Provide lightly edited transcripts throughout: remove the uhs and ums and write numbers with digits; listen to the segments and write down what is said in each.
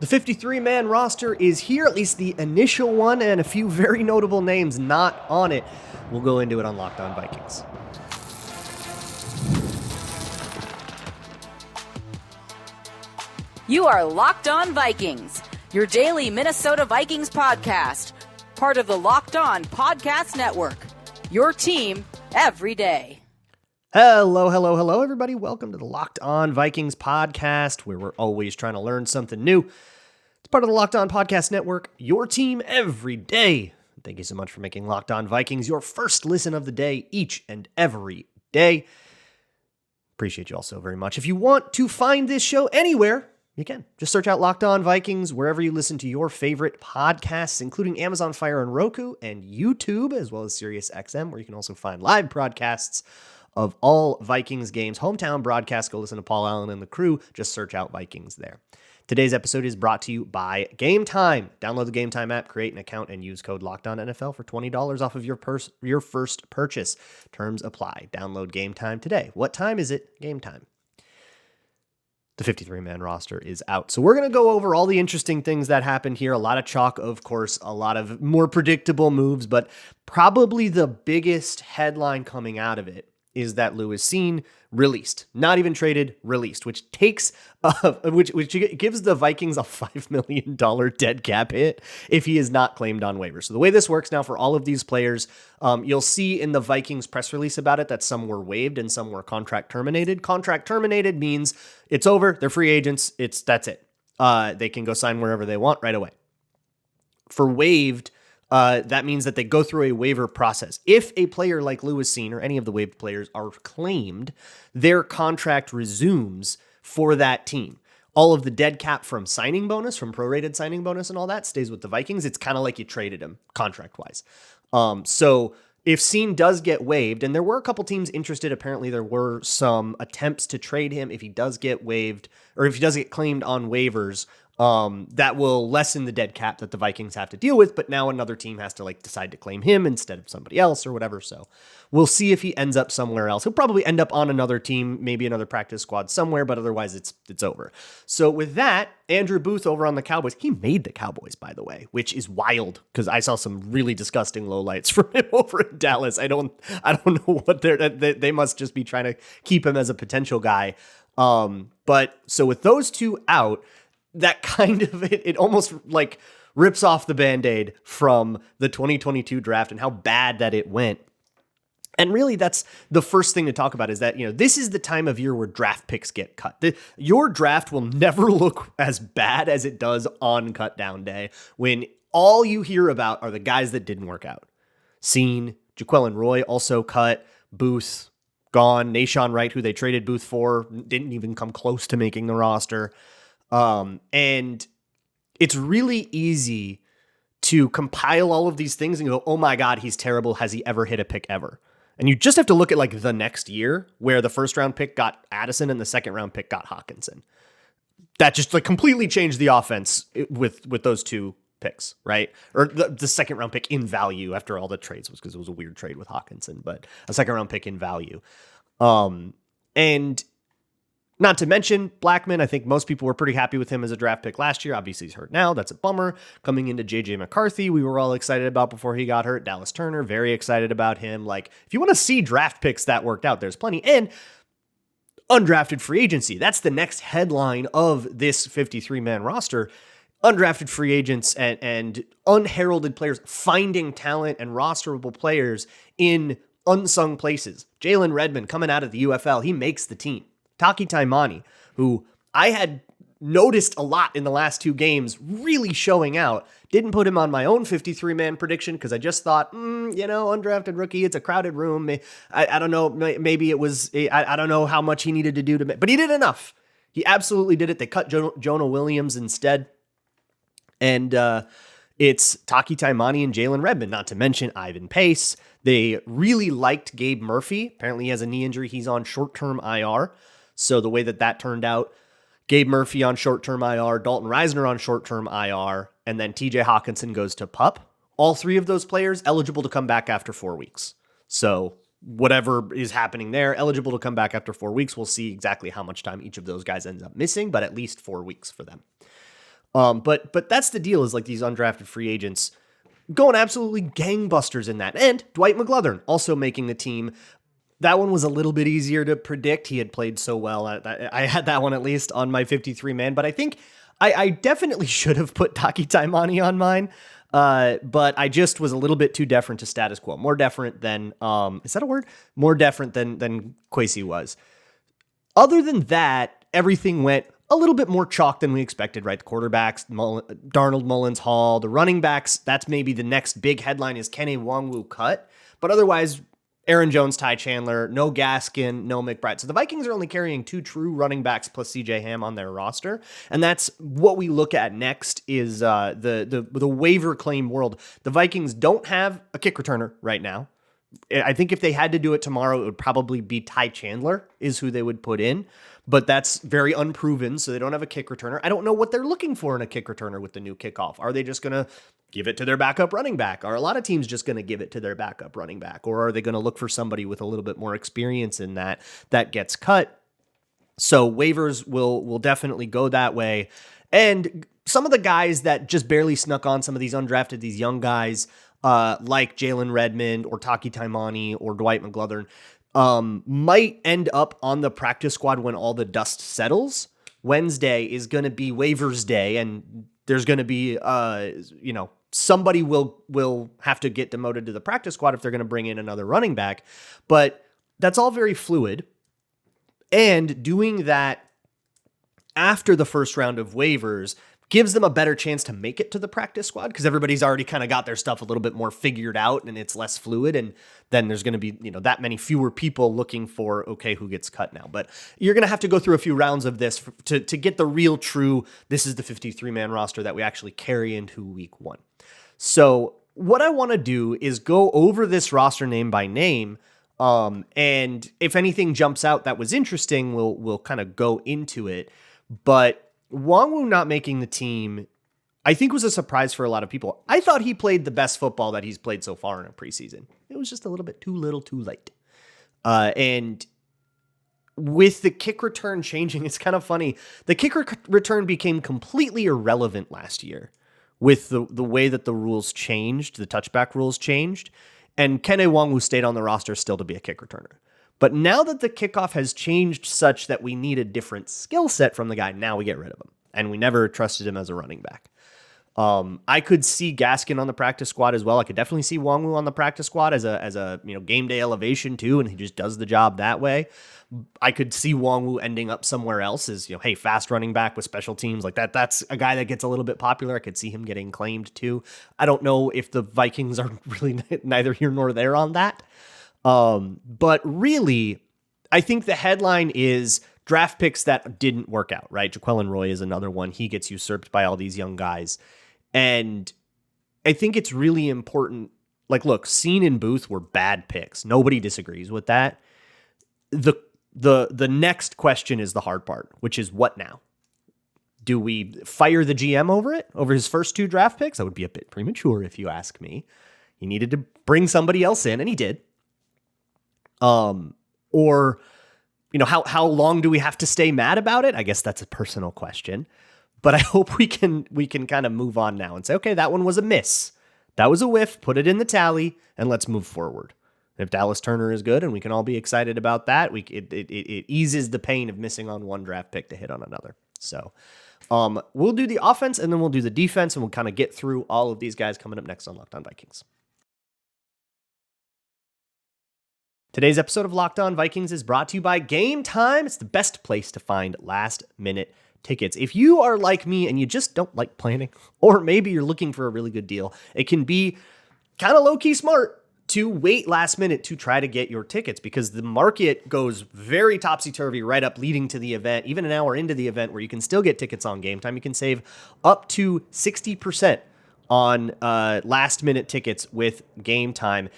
The 53-man roster is here, at least the initial one, and a few very notable names not on it. We'll go into it on Locked On Vikings. You are Locked On Vikings, your daily Minnesota Vikings podcast, part of the Locked On Podcast Network, your team every day. Hello, everybody. Welcome to the Locked On Vikings podcast, where we're always trying to learn something new. It's part of the Locked On Podcast Network, your team every day. Thank you so much for making Locked On Vikings your first listen of the day each and every day. Appreciate you all so very much. If you want to find this show anywhere, you can. Just search out Locked On Vikings wherever you listen to your favorite podcasts, including Amazon Fire and Roku and YouTube, as well as SiriusXM, where you can also find live broadcasts of all Vikings games. Hometown broadcasts. Go listen to Paul Allen and the crew. Just search out Vikings there. Today's episode is brought to you by Gametime. Download the Gametime app, create an account, and use code LOCKEDONNFL for $20 off of your first purchase. Terms apply. Download Gametime today. What time is it? Gametime. The 53-man roster is out. So we're going to go over all the interesting things that happened here. A lot of chalk, of course, a lot of more predictable moves, but probably the biggest headline coming out of it is that Cine released, not even traded, released, which takes, which gives the Vikings a $5 million dead cap hit if he is not claimed on waivers. So the way this works now for all of these players, you'll see in the Vikings press release about it that some were waived and some were contract terminated. Contract terminated means it's over. They're free agents. That's it. They can go sign wherever they want right away. For waived, that means that they go through a waiver process. If a player like Cine or any of the waived players are claimed, their contract resumes for that team. All of the dead cap from signing bonus, from prorated signing bonus and all that stays with the Vikings. It's kind of like you traded him contract-wise. So if Cine does get waived, and there were a couple teams interested, apparently there were some attempts to trade him if he does get waived, or if he does get claimed on waivers, that will lessen the dead cap that the Vikings have to deal with, but now another team has to decide to claim him instead of somebody else or whatever. So we'll see if he ends up somewhere else. He'll probably end up on another team, maybe another practice squad somewhere, but otherwise it's over. So with that, Andrew Booth over on the Cowboys, he made the Cowboys, by the way, which is wild because I saw some really disgusting lowlights from him over in Dallas. I don't know what they must just be trying to keep him as a potential guy. But so with those two out, that kind of, it almost rips off the Band-Aid from the 2022 draft and how bad that it went. And really, that's the first thing to talk about is that, this is the time of year where draft picks get cut. Your draft will never look as bad as it does on cut down day when all you hear about are the guys that didn't work out. Cine, Jaquelin Roy also cut, Booth gone, Nahshon Wright, who they traded Booth for, didn't even come close to making the roster. And it's really easy to compile all of these things and go, oh my God, he's terrible. Has he ever hit a pick ever? And you just have to look at the next year where the first round pick got Addison and the second round pick got Hockenson. That just completely changed the offense with those two picks, right? Or the second round pick in value after all the trades was because it was a weird trade with Hockenson, but a second round pick in value. And not to mention Blackman, I think most people were pretty happy with him as a draft pick last year. Obviously, he's hurt now. That's a bummer. Coming into J.J. McCarthy, we were all excited about before he got hurt. Dallas Turner, very excited about him. If you want to see draft picks that worked out, there's plenty. And undrafted free agency. That's the next headline of this 53-man roster. Undrafted free agents and unheralded players finding talent and rosterable players in unsung places. Jalen Redmond coming out of the UFL, he makes the team. Taki Taimani, who I had noticed a lot in the last two games, really showing out. Didn't put him on my own 53-man prediction because I just thought, undrafted rookie, it's a crowded room. I don't know, maybe it was, I don't know how much he needed to do to make, but he did enough. He absolutely did it. They cut Jonah Williams instead. And it's Taki Taimani and Jalen Redmond, not to mention Ivan Pace. They really liked Gabe Murphy. Apparently he has a knee injury. He's on short-term IR. So the way that turned out, Gabe Murphy on short-term IR, Dalton Reisner on short-term IR, and then TJ Hockenson goes to PUP. All three of those players eligible to come back after 4 weeks. So whatever is happening there, eligible to come back after 4 weeks. We'll see exactly how much time each of those guys ends up missing, but at least 4 weeks for them. But that's the deal, is like these undrafted free agents going absolutely gangbusters in that. And Dwight McGlothern also making the team. That one was a little bit easier to predict. He had played so well. I had that one at least on my 53-man, but I think I definitely should have put Taki Taimani on mine. But I just was a little bit too deferent to status quo. More deferent than, is that a word? More deferent than Kwesi was. Other than that, everything went a little bit more chalk than we expected, right? The quarterbacks, Darnold, Mullins, Hall, the running backs, that's maybe the next big headline is Kene Nwangwu cut. But otherwise, Aaron Jones, Ty Chandler, no Gaskin, no McBride. So the Vikings are only carrying 2 true running backs plus CJ Ham on their roster. And that's what we look at next is the waiver claim world. The Vikings don't have a kick returner right now. I think if they had to do it tomorrow, it would probably be Ty Chandler is who they would put in. But that's very unproven, so they don't have a kick returner. I don't know what they're looking for in a kick returner with the new kickoff. Are they just going to give it to their backup running back? Are a lot of teams just going to give it to their backup running back? Or are they going to look for somebody with a little bit more experience in that gets cut? So waivers will definitely go that way. And some of the guys that just barely snuck on, some of these undrafted, these young guys, like Jalen Redmond or Taki Taimani or Dwight McGlothern, might end up on the practice squad when all the dust settles. Wednesday is going to be waivers day, and there's going to be, somebody will have to get demoted to the practice squad if they're going to bring in another running back. But that's all very fluid. And doing that after the first round of waivers gives them a better chance to make it to the practice squad because everybody's already kind of got their stuff a little bit more figured out and it's less fluid. And then there's going to be, that many fewer people looking for, okay, who gets cut now. But you're going to have to go through a few rounds of this to get the real true, this is the 53-man roster that we actually carry into week 1. So what I want to do is go over this roster name by name. And if anything jumps out that was interesting, we'll kind of go into it. But Nwangwu not making the team, I think, was a surprise for a lot of people. I thought he played the best football that he's played so far in a preseason. It was just a little bit too little too late. And with the kick return changing, it's kind of funny. The kick return became completely irrelevant last year with the way that the rules changed, the touchback rules changed, and Kene Nwangwu stayed on the roster still to be a kick returner. But now that the kickoff has changed such that we need a different skill set from the guy, now we get rid of him. And we never trusted him as a running back. I could see Gaskin on the practice squad as well. I could definitely see Nwangwu on the practice squad as a game day elevation too, and he just does the job that way. I could see Nwangwu ending up somewhere else as, hey, fast running back with special teams like that. That's a guy that gets a little bit popular. I could see him getting claimed too. I don't know if the Vikings are really neither here nor there on that. But really, I think the headline is draft picks that didn't work out, right? Jaquelin Roy is another one. He gets usurped by all these young guys. And I think it's really important. Like, look, Cine and Booth were bad picks. Nobody disagrees with that. The next question is the hard part, which is what now? Do we fire the GM over it, over his first 2 draft picks? That would be a bit premature if you ask me. He needed to bring somebody else in, and he did. Or, how long do we have to stay mad about it? I guess that's a personal question, but I hope we can kind of move on now and say, okay, that one was a miss. That was a whiff, put it in the tally, and let's move forward. If Dallas Turner is good and we can all be excited about that, it eases the pain of missing on one draft pick to hit on another. So, we'll do the offense and then we'll do the defense and we'll kind of get through all of these guys coming up next on Locked On Vikings. Today's episode of Locked On Vikings is brought to you by Gametime. It's the best place to find last-minute tickets. If you are like me and you just don't like planning, or maybe you're looking for a really good deal, it can be kind of low-key smart to wait last minute to try to get your tickets because the market goes very topsy-turvy right up leading to the event, even an hour into the event where you can still get tickets on Gametime. You can save up to 60% on last-minute tickets with Gametime.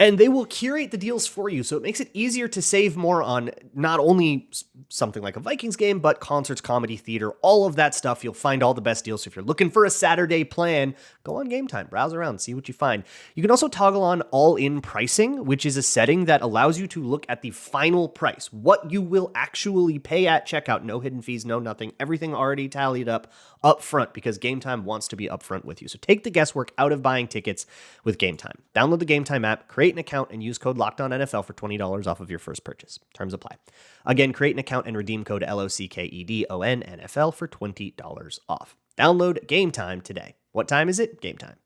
And they will curate the deals for you, so it makes it easier to save more on not only something like a Vikings game, but concerts, comedy, theater, all of that stuff. You'll find all the best deals. So if you're looking for a Saturday plan, go on Gametime, browse around, see what you find. You can also toggle on all-in pricing, which is a setting that allows you to look at the final price, what you will actually pay at checkout. No hidden fees, no nothing. Everything already tallied up front, because Gametime wants to be upfront with you. So take the guesswork out of buying tickets with Gametime. Download the Gametime app, create an account, and use code LOCKEDONNFL for $20 off of your first purchase. Terms apply. Again, create an account and redeem code LOCKEDONNFL for $20 off. Download Gametime today. What time is it? Gametime.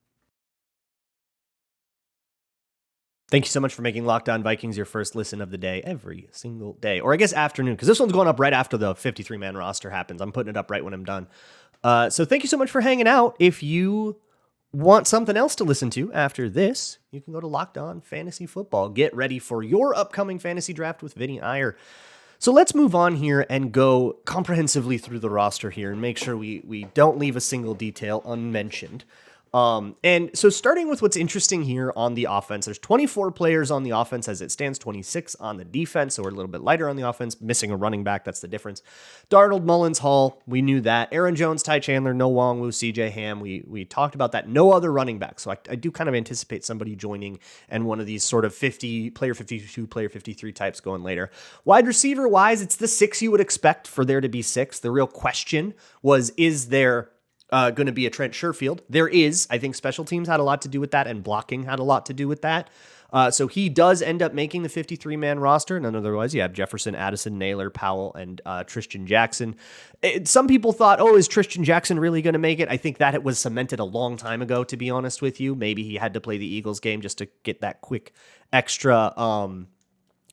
Thank you so much for making Locked On Vikings your first listen of the day every single day. Or I guess afternoon, because this one's going up right after the 53-man roster happens. I'm putting it up right when I'm done. So thank you so much for hanging out. If you want something else to listen to after this, you can go to Locked On Fantasy Football. Get ready for your upcoming fantasy draft with Vinny Iyer. So let's move on here and go comprehensively through the roster here and make sure we don't leave a single detail unmentioned. And so starting with what's interesting here on the offense, there's 24 players on the offense as it stands, 26 on the defense. So we're a little bit lighter on the offense, missing a running back. That's the difference. Darnold, Mullins, Hall, we knew that. Aaron Jones, Ty Chandler, no Nwangwu, CJ Ham. We talked about that. No other running back. So I do kind of anticipate somebody joining and one of these sort of 50 player 52, player 53 types going later. Wide receiver wise, it's the 6 you would expect for there to be 6. The real question was, is there going to be a Trent Sherfield? There is. I think special teams had a lot to do with that, and blocking had a lot to do with that. So he does end up making the 53-man roster. And otherwise, you have Jefferson, Addison, Naylor, Powell, and Tristan Jackson. Some people thought, is Tristan Jackson really going to make it? I think that it was cemented a long time ago, to be honest with you. Maybe he had to play the Eagles game just to get that quick extra,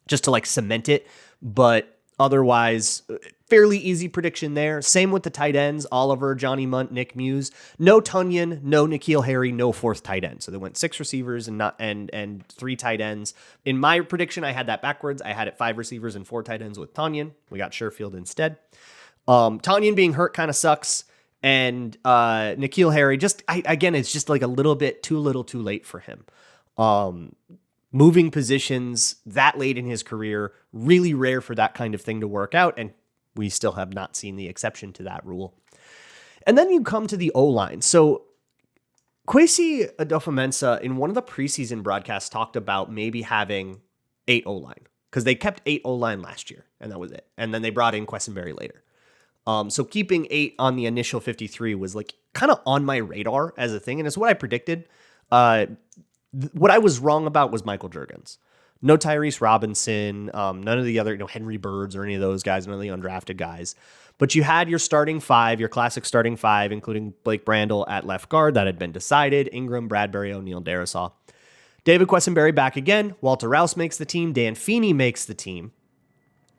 just to like cement it. But otherwise, fairly easy prediction there. Same with the tight ends, Oliver, Johnny Munt, Nick Muse. No Tunyon, no N'Keal Harry, no fourth tight end. So they went 6 receivers and 3 tight ends. In my prediction, I had that backwards. I had it 5 receivers and 4 tight ends with Tunyon. We got Sherfield instead. Tunyon being hurt kind of sucks. And N'Keal Harry, again, it's just like a little bit too little too late for him. Moving positions that late in his career, really rare for that kind of thing to work out, and we still have not seen the exception to that rule. And then you come to the O-line. So Kwesi Adofo-Mensah in one of the preseason broadcasts talked about maybe having 8 O-line, because they kept 8 O-line last year, and that was it. And then they brought in Quessenberry later. So keeping 8 on the initial 53 was like kind of on my radar as a thing, and it's what I predicted. What I was wrong about was Michael Juergens. No Tyrese Robinson, none of the other, Henry Birds or any of those guys, none of the undrafted guys. But you had your starting 5, your classic starting 5, including Blake Brandel at left guard. That had been decided. Ingram, Bradbury, O'Neal, Darisaw. David Quessenberry back again. Walter Rouse makes the team. Dan Feeney makes the team.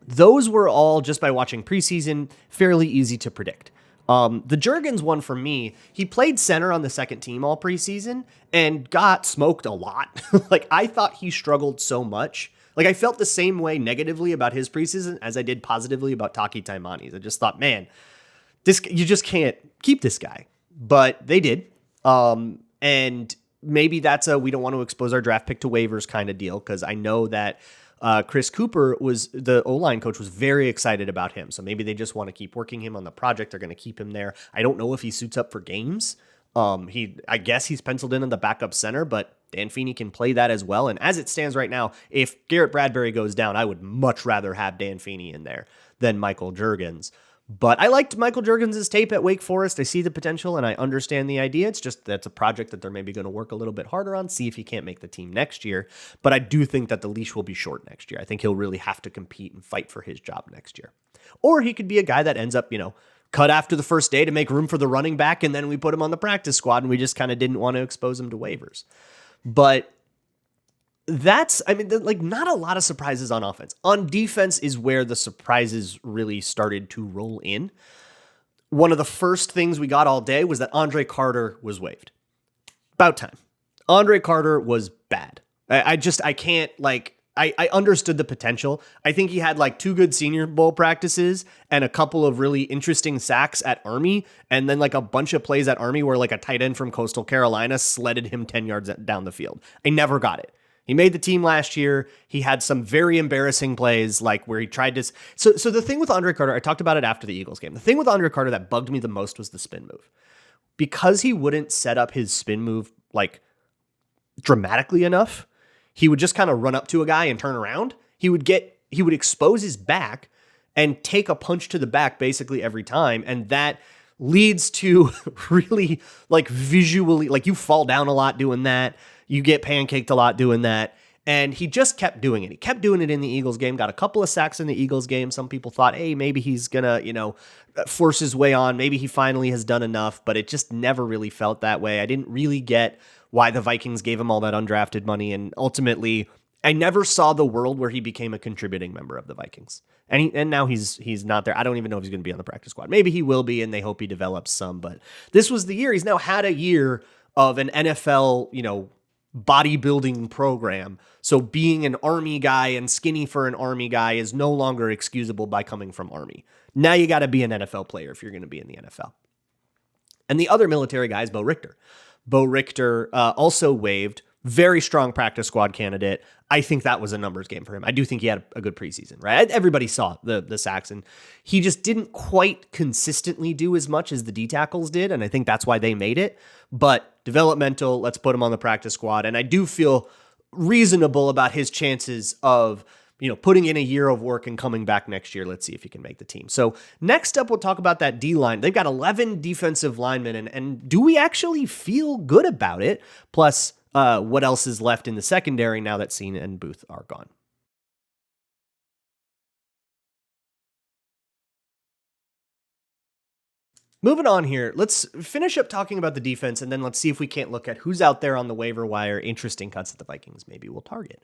Those were all, just by watching preseason, fairly easy to predict. The Juergens one for me, he played center on the second team all preseason and got smoked a lot. Like, I thought he struggled so much. Like, I felt the same way negatively about his preseason as I did positively about Taki Taimani's. I just thought, man, you just can't keep this guy. But they did. And maybe that's we don't want to expose our draft pick to waivers kind of deal, because I know that Chris Cooper, the O-line coach, was very excited about him. So maybe they just want to keep working him on the project. They're going to keep him there. I don't know if he suits up for games. I guess he's penciled in the backup center, but Dan Feeney can play that as well. And as it stands right now, if Garrett Bradbury goes down, I would much rather have Dan Feeney in there than Michael Juergens. But I liked Michael Juergens' tape at Wake Forest. I see the potential and I understand the idea. It's just that's a project that they're maybe going to work a little bit harder on, see if he can't make the team next year. But I do think that the leash will be short next year. I think he'll really have to compete and fight for his job next year. Or he could be a guy that ends up, cut after the first day to make room for the running back, and then we put him on the practice squad and we just kind of didn't want to expose him to waivers. But not a lot of surprises on offense. On defense is where the surprises really started to roll in. One of the first things we got all day was that Andre Carter was waived. About time. Andre Carter was bad. I understood the potential. I think he had 2 good Senior Bowl practices and a couple of really interesting sacks at Army, and then a bunch of plays at Army where a tight end from Coastal Carolina sledded him 10 yards down the field. I never got it. He made the team last year. He had some very embarrassing plays, like where he tried to. So the thing with Andre Carter, I talked about it after the Eagles game. The thing with Andre Carter that bugged me the most was the spin move. Because he wouldn't set up his spin move like dramatically enough, he would just kind of run up to a guy and turn around. He would expose his back and take a punch to the back basically every time. And that leads to really like visually, like you fall down a lot doing that. You get pancaked a lot doing that. And he just kept doing it. He kept doing it in the Eagles game, got a couple of sacks in the Eagles game. Some people thought, hey, maybe he's going to, force his way on. Maybe he finally has done enough, but it just never really felt that way. I didn't really get why the Vikings gave him all that undrafted money. And ultimately, I never saw the world where he became a contributing member of the Vikings. And now he's not there. I don't even know if he's going to be on the practice squad. Maybe he will be, and they hope he develops some. But this was the year. He's now had a year of an NFL, bodybuilding program. So being an Army guy and skinny for an Army guy is no longer excusable by coming from Army. Now you got to be an NFL player if you're going to be in the NFL. And the other military guy is Bo Richter. Bo Richter also waived. Very strong practice squad candidate. I think that was a numbers game for him. I do think he had a good preseason, right? Everybody saw the sacks, and he just didn't quite consistently do as much as the D tackles did, and I think that's why they made it. But developmental, let's put him on the practice squad, and I do feel reasonable about his chances of putting in a year of work and coming back next year. Let's see if he can make the team. So next up, we'll talk about that D-line. They've got 11 defensive linemen, and do we actually feel good about it? Plus, what else is left in the secondary now that Cine and Booth are gone? Moving on here, let's finish up talking about the defense, and then let's see if we can't look at who's out there on the waiver wire, interesting cuts that the Vikings maybe will target.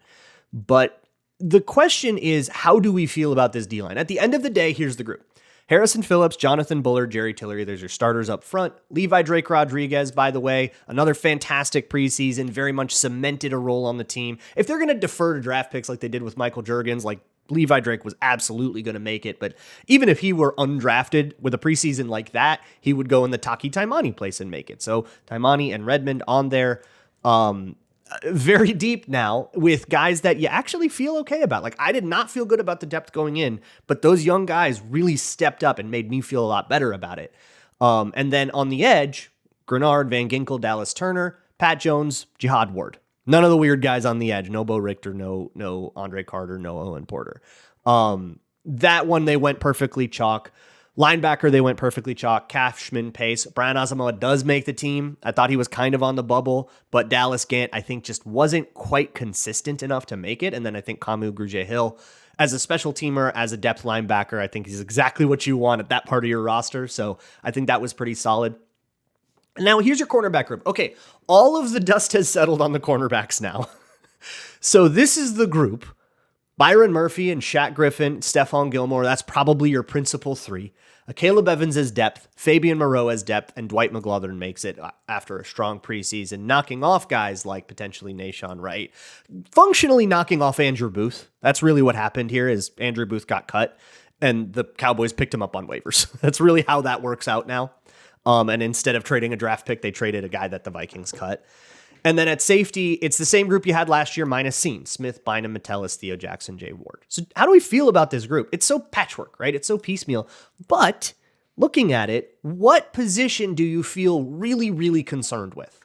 But the question is, how do we feel about this D-line? At the end of the day, here's the group. Harrison Phillips, Jonathan Bullard, Jerry Tillery, there's your starters up front. Levi Drake Rodriguez, by the way, another fantastic preseason, very much cemented a role on the team. If they're going to defer to draft picks like they did with Michael Juergens, like Levi Drake was absolutely going to make it, but even if he were undrafted with a preseason like that, he would go in the Taki Taimani place and make it. So Taimani and Redmond on there. Very deep now with guys that you actually feel okay about. Like, I did not feel good about the depth going in, but those young guys really stepped up and made me feel a lot better about it. And then on the edge, Grenard, Van Ginkel, Dallas Turner, Pat Jones, Jihad Ward. None of the weird guys on the edge. No Bo Richter, no Andre Carter, no Owen Porter. That one, they went perfectly chalk. Linebacker, they went perfectly chalk. Cashman, Pace. Brian Asamoah does make the team. I thought he was kind of on the bubble, but Dallas Gant, I think, just wasn't quite consistent enough to make it. And then I think Kamu Grugier-Hill, as a special teamer, as a depth linebacker, I think he's exactly what you want at that part of your roster. So I think that was pretty solid. Now, here's your cornerback group. Okay, all of the dust has settled on the cornerbacks now. So this is the group. Byron Murphy and Shaq Griffin, Stephon Gilmore, that's probably your principal three. Caleb Evans as depth, Fabian Moreau as depth, and Dwight McGlothern makes it after a strong preseason, knocking off guys like potentially Nashawn Wright, functionally knocking off Andrew Booth. That's really what happened here is Andrew Booth got cut, and the Cowboys picked him up on waivers. That's really how that works out now. And instead of trading a draft pick, they traded a guy that the Vikings cut. And then at safety, it's the same group you had last year, minus Cine. Smith, Bynum, Metellus, Theo Jackson, Jay Ward. So how do we feel about this group? It's so patchwork, right? It's so piecemeal. But looking at it, what position do you feel really, really concerned with?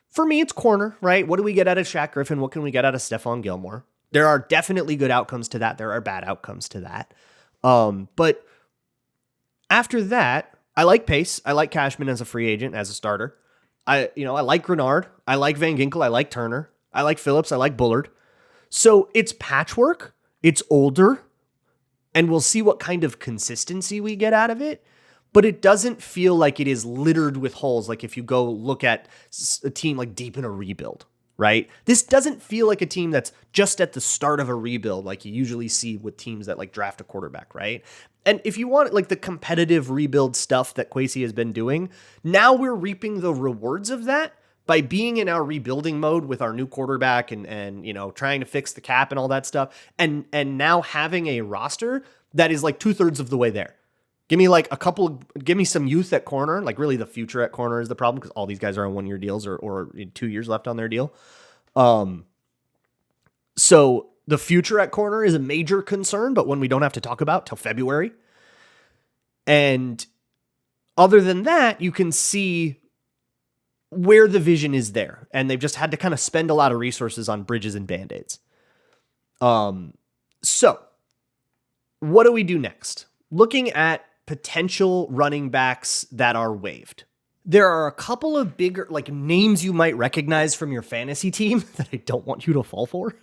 For me, it's corner, right? What do we get out of Shaq Griffin? What can we get out of Stephon Gilmore? There are definitely good outcomes to that. There are bad outcomes to that. But after that, I like Pace. I like Cashman as a free agent, as a starter. I like Grenard. I like Van Ginkel. I like Turner. I like Phillips. I like Bullard. So it's patchwork. It's older. And we'll see what kind of consistency we get out of it. But it doesn't feel like it is littered with holes. Like if you go look at a team like deep in a rebuild, right? This doesn't feel like a team that's just at the start of a rebuild like you usually see with teams that like draft a quarterback, right? And if you want like the competitive rebuild stuff that Kwesi has been doing, now we're reaping the rewards of that by being in our rebuilding mode with our new quarterback and trying to fix the cap and all that stuff. And now having a roster that is like 2/3 of the way there. Give me some youth at corner, like really the future at corner is the problem because all these guys are on 1-year deals or 2 years left on their deal. So the future at corner is a major concern, but one we don't have to talk about till February. And other than that, you can see where the vision is there. And they've just had to kind of spend a lot of resources on bridges and band-aids. So what do we do next? Looking at potential running backs that are waived. There are a couple of bigger names you might recognize from your fantasy team that I don't want you to fall for.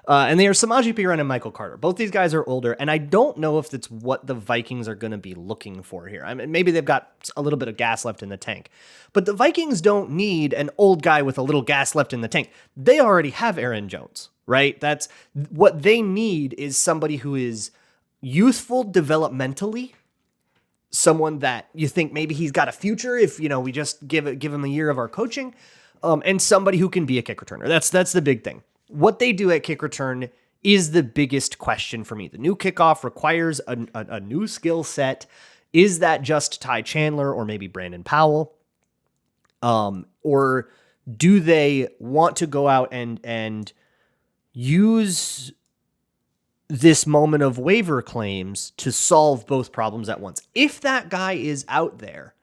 And they are Samaje Perine and Michael Carter. Both these guys are older, and I don't know if that's what the Vikings are going to be looking for here. I mean, maybe they've got a little bit of gas left in the tank, but the Vikings don't need an old guy with a little gas left in the tank. They already have Aaron Jones, right? That's what they need, is somebody who is youthful developmentally, someone that you think maybe he's got a future if, we just give him a year of our coaching, and somebody who can be a kick returner. That's the big thing. What they do at kick return is the biggest question for me. The new kickoff requires a new skill set. Is that just Ty Chandler or maybe Brandon Powell? Or do they want to go out and use this moment of waiver claims to solve both problems at once? If that guy is out there,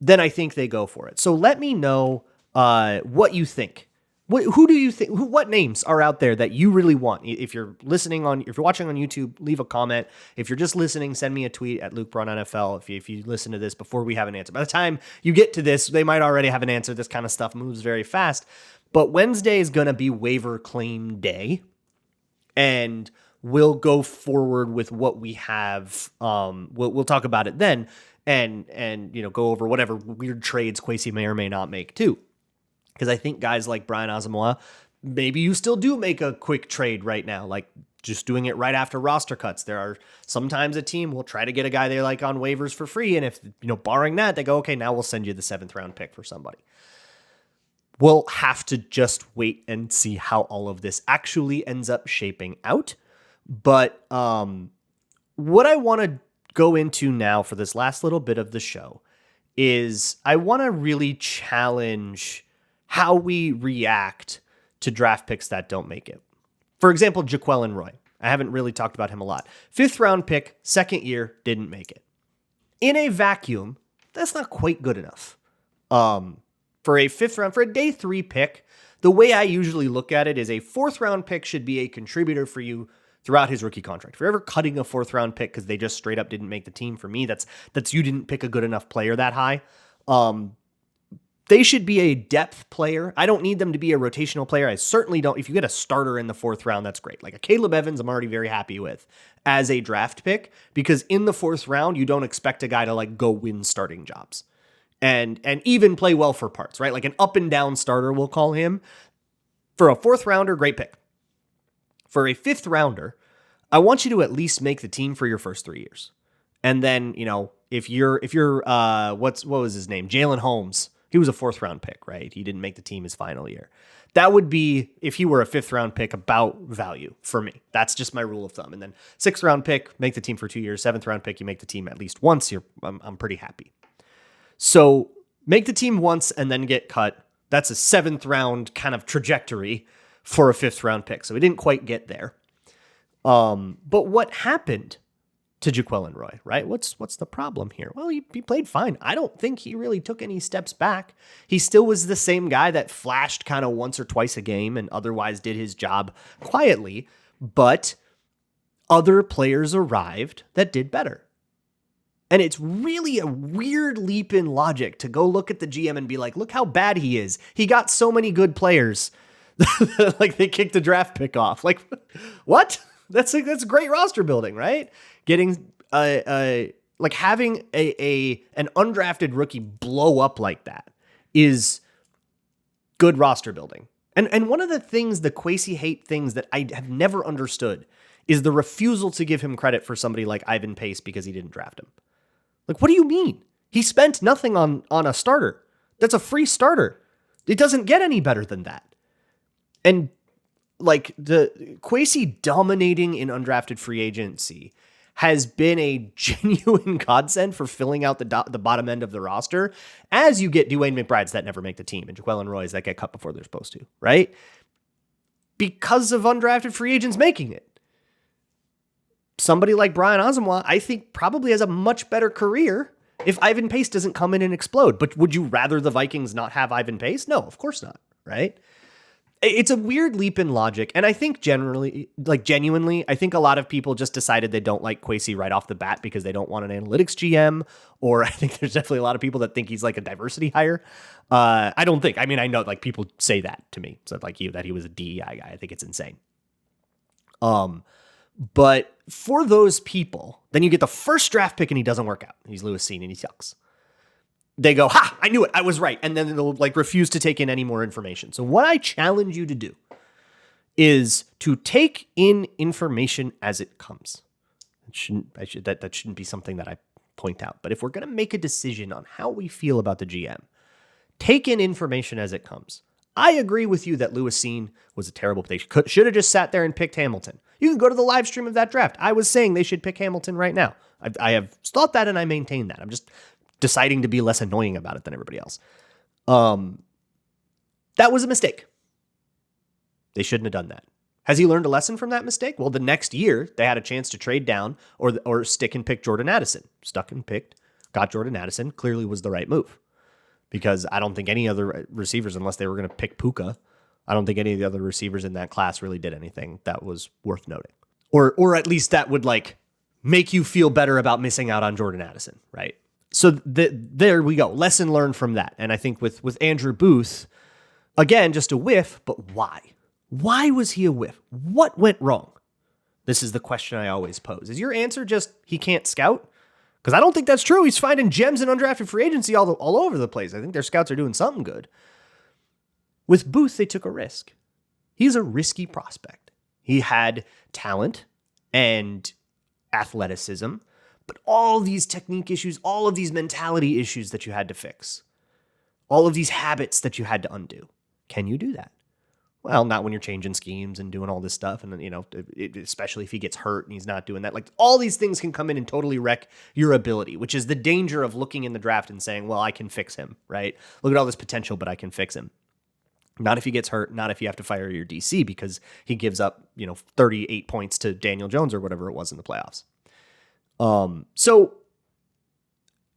then I think they go for it. So let me know what you think. Who do you think? What names are out there that you really want? If you're watching on YouTube, leave a comment. If you're just listening, send me a tweet at Luke Braun NFL. If you listen to this before we have an answer, by the time you get to this, they might already have an answer. This kind of stuff moves very fast. But Wednesday is going to be waiver claim day, and we'll go forward with what we have. We'll talk about it then, and go over whatever weird trades Kwesi may or may not make too. Because I think guys like Brian Asamoah, maybe you still do make a quick trade right now, like just doing it right after roster cuts. There are sometimes a team will try to get a guy they like on waivers for free, and if barring that, they go, okay, now we'll send you the 7th round pick for somebody. We'll have to just wait and see how all of this actually ends up shaping out. But what I want to go into now for this last little bit of the show is I want to really challenge how we react to draft picks that don't make it. For example, Jaquelin Roy. I haven't really talked about him a lot. 5th round pick, 2nd year, didn't make it. In a vacuum, that's not quite good enough. For a 5th round, for a day 3 pick, the way I usually look at it is a 4th round pick should be a contributor for you throughout his rookie contract. If you're ever cutting a 4th round pick because they just straight up didn't make the team, for me, that's you didn't pick a good enough player that high. They should be a depth player. I don't need them to be a rotational player. I certainly don't. If you get a starter in the 4th round, that's great. Like a Caleb Evans, I'm already very happy with as a draft pick, because in the 4th round, you don't expect a guy to go win starting jobs and even play well for parts, right? Like an up and down starter, we'll call him. For a 4th rounder, great pick. For a 5th rounder, I want you to at least make the team for your first 3 years. And then, if you're what was his name? Jalen Holmes. He was a 4th round pick, right? He didn't make the team his final year. That would be, if he were a 5th round pick, about value for me. That's just my rule of thumb. And then 6th round pick, make the team for 2 years. 7th round pick, you make the team at least once. I'm pretty happy. So make the team once and then get cut. That's a 7th round kind of trajectory for a 5th round pick. So we didn't quite get there. But what happened to Jaquelin Roy, right? What's the problem here? Well, he played fine. I don't think he really took any steps back. He still was the same guy that flashed kind of once or twice a game and otherwise did his job quietly, but other players arrived that did better. And it's really a weird leap in logic to go look at the GM and be like, look how bad he is. He got so many good players. Like they kicked the draft pick off. Like, what? That's great roster building, right? Getting having an undrafted rookie blow up like that is good roster building. And one of the things, the Kwesi hate things that I have never understood is the refusal to give him credit for somebody like Ivan Pace because he didn't draft him. Like, what do you mean? He spent nothing on a starter. That's a free starter. It doesn't get any better than that. And like the Kwesi dominating in undrafted free agency has been a genuine godsend for filling out the bottom end of the roster, as you get Dwayne McBrides that never make the team and Jaquelin Roys that get cut before they're supposed to, right? because of undrafted free agents making it. Somebody like Brian Asamoah, I think, probably has a much better career if Ivan Pace doesn't come in and explode. But would you rather the Vikings not have Ivan Pace? No, of course not, right? It's a weird leap in logic. And I think genuinely, I think a lot of people just decided they don't like Kwesi right off the bat because they don't want an analytics GM. Or I think there's definitely a lot of people that think he's like a diversity hire. I don't think. I mean, I know like people say that to me. So like that he was a DEI guy. I think it's insane. But for those people, then you get the first draft pick and he doesn't work out. He's Lewis Cine and he sucks. They go, ha, I knew it. I was right. And then they'll like refuse to take in any more information. So what I challenge you to do is to take in information as it comes. That shouldn't be something that I point out. But if we're going to make a decision on how we feel about the GM, take in information as it comes. I agree with you that Lewis Cine was a terrible pick. They should have just sat there and picked Hamilton. You can go to the live stream of that draft. I was saying they should pick Hamilton right now. I have thought that and I maintain that. I'm just deciding to be less annoying about it than everybody else. That was a mistake. They shouldn't have done that. Has he learned a lesson from that mistake? Well, the next year they had a chance to trade down or stick and pick Jordan Addison. Stuck and picked, got Jordan Addison. Clearly was the right move. Because I don't think any other receivers, unless they were going to pick Puka, I don't think any of the other receivers in that class really did anything that was worth noting. Or at least that would like make you feel better about missing out on Jordan Addison, right? So there we go. Lesson learned from that. And I think with Andrew Booth, again, just a whiff, but why? Why was he a whiff? What went wrong? This is the question I always pose. Is your answer just he can't scout? Because I don't think that's true. He's finding gems in undrafted free agency all over the place. I think their scouts are doing something good. With Booth, they took a risk. He's a risky prospect. He had talent and athleticism, but all these technique issues, all of these mentality issues that you had to fix, all of these habits that you had to undo. Can you do that? Well, not when you're changing schemes and doing all this stuff. And then, especially if he gets hurt and he's not doing that. Like all these things can come in and totally wreck your ability, which is the danger of looking in the draft and saying, well, I can fix him, right? Look at all this potential, but I can fix him. Not if he gets hurt, not if you have to fire your DC because he gives up, 38 points to Daniel Jones or whatever it was in the playoffs. So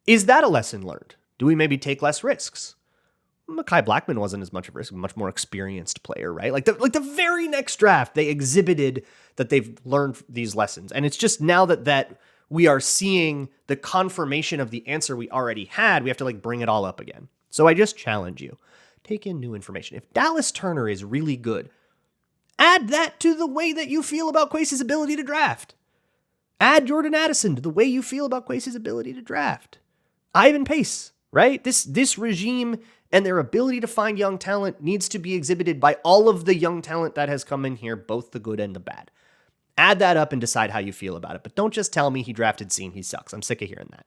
is that a lesson learned? Do we maybe take less risks? Mekhi Blackmon wasn't as much of a risk, a much more experienced player, right? Like the very next draft, they exhibited that they've learned these lessons. And it's just now that we are seeing the confirmation of the answer we already had, we have to like bring it all up again. So I just challenge you, take in new information. If Dallas Turner is really good, add that to the way that you feel about Kwesi's ability to draft. Add Jordan Addison to the way you feel about Kwesi's ability to draft. Ivan Pace, right? This regime and their ability to find young talent needs to be exhibited by all of the young talent that has come in here, both the good and the bad. Add that up and decide how you feel about it. But don't just tell me he drafted Cine, he sucks. I'm sick of hearing that.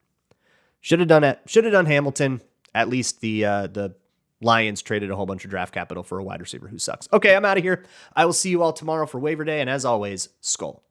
Should have done it. Should have done Hamilton. At least the Lions traded a whole bunch of draft capital for a wide receiver who sucks. Okay, I'm out of here. I will see you all tomorrow for waiver day. And as always, Skull.